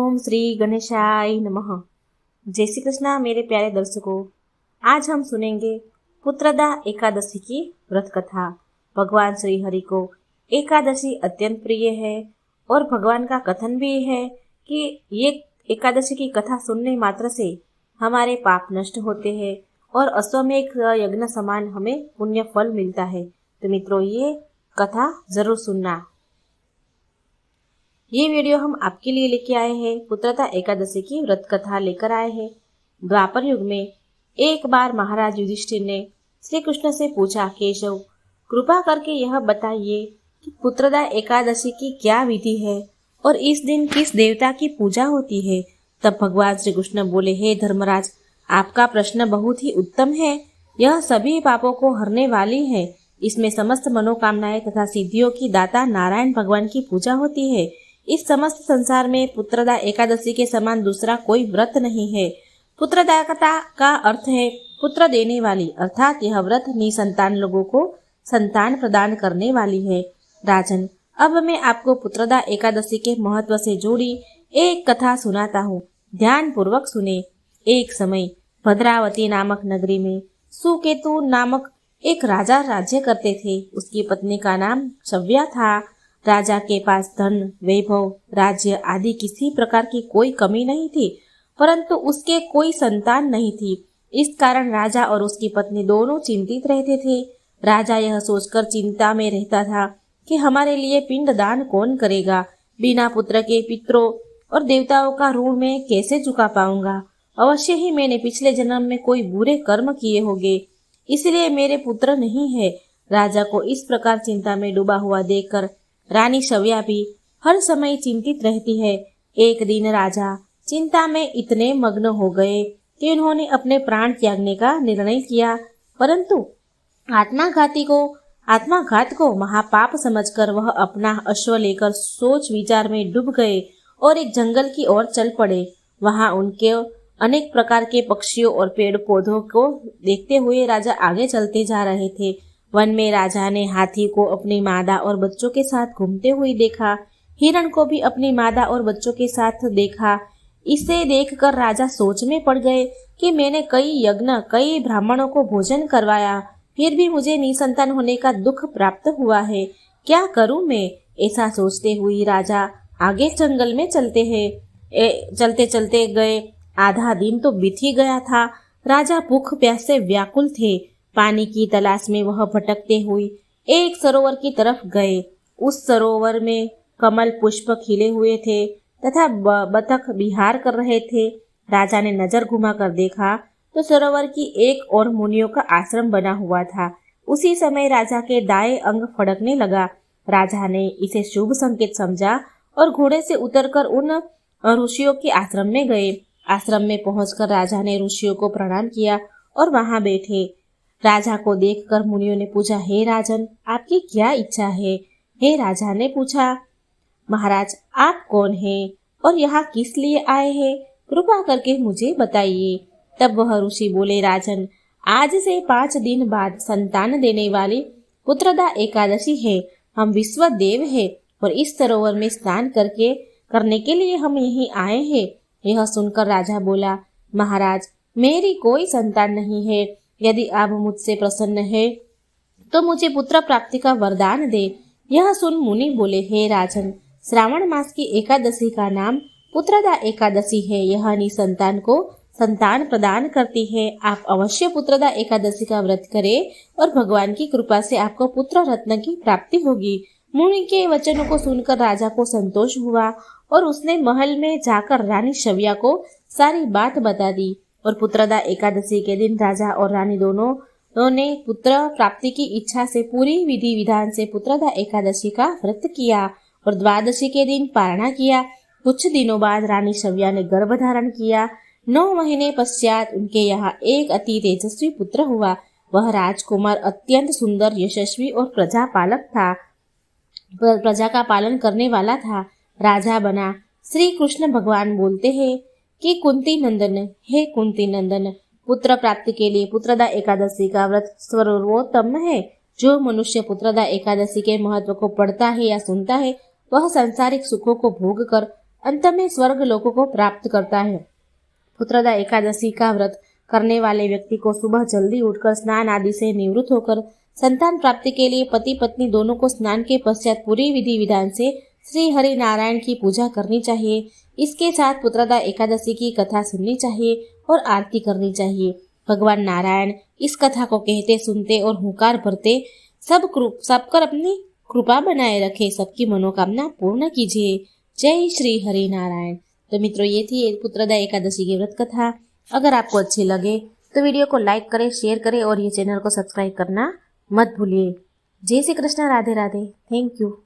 ओम श्री गणेशाय नमः। जय श्री कृष्णा मेरे प्यारे दर्शकों, आज हम सुनेंगे पुत्रदा एकादशी की व्रत कथा। भगवान श्री हरि को एकादशी अत्यंत प्रिय है और भगवान का कथन भी है कि ये एकादशी की कथा सुनने मात्र से हमारे पाप नष्ट होते हैं और अश्वमेध यज्ञ समान हमें पुण्य फल मिलता है। तो मित्रों, ये कथा जरूर सुनना। ये वीडियो हम आपके लिए लेके आए हैं। पुत्रदा एकादशी की व्रत कथा लेकर आए हैं। द्वापर युग में एक बार महाराज युधिष्ठिर ने श्री कृष्ण से पूछा, केशव, कृपा करके यह बताइए कि पुत्रदा एकादशी की क्या विधि है और इस दिन किस देवता की पूजा होती है। तब भगवान श्री कृष्ण बोले, हे धर्मराज, आपका प्रश्न बहुत ही उत्तम है। यह सभी पापों को हरने वाली है। इसमें समस्त मनोकामनाएं तथा सिद्धियों की दाता नारायण भगवान की पूजा होती है। इस समस्त संसार में पुत्रदा एकादशी के समान दूसरा कोई व्रत नहीं है। पुत्रदाता का अर्थ है पुत्र देने वाली, अर्थात यह व्रत निसंतान लोगों को संतान प्रदान करने वाली है। राजन, अब मैं आपको पुत्रदा एकादशी के महत्व से जुड़ी एक कथा सुनाता हूँ। ध्यान पूर्वक सुने। एक समय भद्रावती नामक नगरी में सुकेतु नामक एक राजा राज्य करते थे। उसकी पत्नी का नाम शव्या था। राजा के पास धन, वैभव, राज्य आदि किसी प्रकार की कोई कमी नहीं थी, परंतु उसके कोई संतान नहीं थी। इस कारण राजा और उसकी पत्नी दोनों चिंतित रहते थे। राजा यह सोचकर चिंता में रहता था कि हमारे लिए पिंड दान कौन करेगा। बिना पुत्र के पितरों और देवताओं का ऋण मैं कैसे चुका पाऊंगा। अवश्य ही मैंने पिछले जन्म में कोई बुरे कर्म किए होंगे, इसलिए मेरे पुत्र नहीं है। राजा को इस प्रकार चिंता में डूबा हुआ देखकर रानी शव्या भी हर समय चिंतित रहती है। एक दिन राजा चिंता में इतने मग्न हो गए कि उन्होंने अपने प्राण त्यागने का निर्णय किया, परंतु आत्माघात को महापाप समझकर वह अपना अश्व लेकर सोच विचार में डूब गए और एक जंगल की ओर चल पड़े। वहां उनके अनेक प्रकार के पक्षियों और पेड़ पौधों को देखते हुए राजा आगे चलते जा रहे थे। वन में राजा ने हाथी को अपनी मादा और बच्चों के साथ घूमते हुए देखा। हिरण को भी अपनी मादा और बच्चों के साथ देखा। इसे देखकर राजा सोच में पड़ गए कि मैंने कई यज्ञ, कई ब्राह्मणों को भोजन करवाया, फिर भी मुझे निसंतान होने का दुख प्राप्त हुआ है। क्या करूं मैं? ऐसा सोचते हुए राजा आगे जंगल में चलते चलते गए। आधा दिन तो बीत ही गया था। राजा भूख प्यास से व्याकुल थे। पानी की तलाश में वह भटकते हुए एक सरोवर की तरफ गए। उस सरोवर में कमल पुष्प खिले हुए थे तथा बतख विहार कर रहे थे। राजा ने नजर घुमाकर देखा तो सरोवर की एक और मुनियों का आश्रम बना हुआ था। उसी समय राजा के दाएं अंग फड़कने लगा। राजा ने इसे शुभ संकेत समझा और घोड़े से उतरकर उन ऋषियों के आश्रम में गए। आश्रम में पहुंचकर राजा ने ऋषियों को प्रणाम किया और वहां बैठे। राजा को देखकर मुनियों ने पूछा, हे राजन, आपकी क्या इच्छा है? हे राजा ने पूछा, महाराज, आप कौन हैं और यहाँ किस लिए आए हैं? कृपा करके मुझे बताइए। तब वह ऋषि बोले, राजन, आज से 5 दिन बाद संतान देने वाली पुत्रदा एकादशी है। हम विश्व देव है और इस सरोवर में स्नान करने के लिए हम यहीं आए हैं। यह सुनकर राजा बोला, महाराज, मेरी कोई संतान नहीं है। यदि आप मुझसे प्रसन्न है तो मुझे पुत्र प्राप्ति का वरदान दे। यह सुन मुनि बोले, हे राजन, श्रावण मास की एकादशी का नाम पुत्रदा एकादशी है। यह निसंतान को संतान प्रदान करती है। आप अवश्य पुत्रदा एकादशी का व्रत करें और भगवान की कृपा से आपको पुत्र रत्न की प्राप्ति होगी। मुनि के वचनों को सुनकर राजा को संतोष हुआ और उसने महल में जाकर रानी शव्या को सारी बात बता दी। और पुत्रदा एकादशी के दिन राजा और रानी दोनों ने पुत्र प्राप्ति की इच्छा से पूरी विधि विधान से पुत्रदा एकादशी का व्रत किया और द्वादशी के दिन पारणा किया। कुछ दिनों बाद रानी शव्या ने गर्भ धारण किया। 9 महीने पश्चात उनके यहाँ एक अति तेजस्वी पुत्र हुआ। वह राजकुमार अत्यंत सुंदर, यशस्वी और प्रजा का पालन करने वाला था। राजा बना। श्री कृष्ण भगवान बोलते हैं कि कुंती नंदन, हे कुंती नंदन, पुत्र प्राप्ति के लिए पुत्रदा एकादशी का व्रत सर्वोत्तम है। जो मनुष्य पुत्रदा एकादशी के महत्व को पढ़ता है या सुनता है, वह सांसारिक सुखों को भोग कर अंत में स्वर्ग लोकों को प्राप्त करता है। पुत्रदा एकादशी का व्रत करने वाले व्यक्ति को सुबह जल्दी उठकर स्नान आदि से निवृत्त होकर संतान प्राप्ति के लिए पति पत्नी दोनों को स्नान के पश्चात पूरी विधि विधान से श्री हरि नारायण की पूजा करनी चाहिए। इसके साथ पुत्रदा एकादशी की कथा सुननी चाहिए और आरती करनी चाहिए। भगवान नारायण इस कथा को कहते सुनते और हुंकार भरते सबकर अपनी कृपा बनाए रखे, सबकी मनोकामना पूर्ण कीजिए। जय श्री हरि नारायण। तो मित्रों, ये थी पुत्रदा एकादशी की व्रत कथा। अगर आपको अच्छी लगे तो वीडियो को लाइक करें, शेयर करें और ये चैनल को सब्सक्राइब करना मत भूलिए। जय श्री कृष्ण, राधे राधे। Thank you.